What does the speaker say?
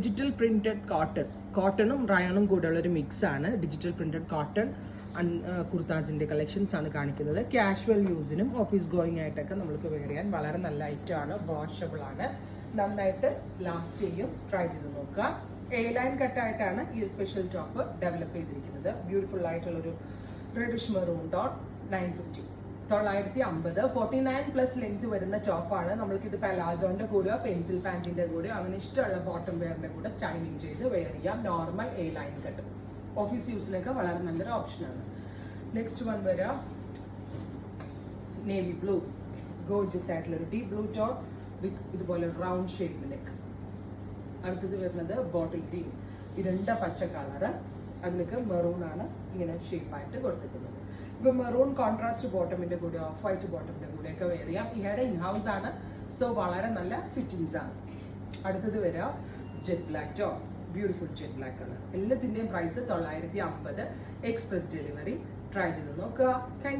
Digital printed കോട്ടണും റയോണും കൂടെയുള്ള ഒരു mix ആണ്. ഡിജിറ്റൽ പ്രിന്റഡ് കോട്ടൺ കുർത്താസിന്റെ കളക്ഷൻസ് ആണ് കാണിക്കുന്നത്. കാഷ്വൽ യൂസിനും ഓഫീസ് ഗോയിങ് ആയിട്ടൊക്കെ നമുക്ക് വെയർ ചെയ്യാൻ വളരെ നല്ല ഐറ്റം ആണ്. വാഷബിൾ ആണ്, നന്നായിട്ട് ലാസ്റ്റ് ചെയ്യും. ട്രൈ ചെയ്ത് നോക്കുക. എ ലൈൻ കട്ടായിട്ടാണ് ഈ ഒരു സ്പെഷ്യൽ ടോപ്പ് ഡെവലപ്പ് ചെയ്തിരിക്കുന്നത്. ബ്യൂട്ടിഫുൾ ആയിട്ടുള്ളൊരു റെഡിഷ് മെറൂൺ ഡോട്ട് 950 950 49+ ലെങ്ത് വരുന്ന ടോപ്പാണ്. നമ്മൾക്കിത് പലാസോന്റെ കൂടെയോ പെൻസിൽ പാന്റിന്റെ കൂടെയോ അങ്ങനെ ഇഷ്ടമുള്ള ബോട്ടം വെയറിന്റെ കൂടെ സ്റ്റൈലിംഗ് ചെയ്ത് വെയർ ചെയ്യാം. Normal A line cut office യൂസിനൊക്കെ വളരെ നല്ലൊരു ഓപ്ഷനാണ്. നെക്സ്റ്റ് വൺ വരാം നേവി ബ്ലൂ. ഗോർജിയസ് ആയിട്ടുള്ള ഒരു ഡീപ് ബ്ലൂ ടോപ്പ് വിത്ത് ഇതുപോലെ റൗണ്ട് ഷേപ്പ് നെക്ക്. അടുത്തത് വരുന്നത് ബോട്ടിൽ ഗ്രീൻ, ഇരുണ്ട പച്ച കളറ്. അതിലേക്ക് മെറൂൺ ആണ് ഇങ്ങനെ ഷേപ്പായിട്ട് കൊടുത്തിട്ടുള്ളത്. ഇപ്പൊ മെറൂൺ കോൺട്രാസ്റ്റ് ബോട്ടമിന്റെ കൂടെ ഓഫ് വൈറ്റ് ബോട്ടമിന്റെ കൂടെ ഒക്കെ വെയർ ചെയ്യാം. ഇഹയുടെ ഇൻഹൗസ് ആണ്, സോ വളരെ നല്ല ഫിറ്റിംഗ്സ് ആണ്. അടുത്തത് വരാം jet black top. Beautiful jet black colour. എല്ലാത്തിന്റെയും പ്രൈസ് 950. Express delivery. ട്രൈ ചെയ്ത് നോക്കുക. താങ്ക്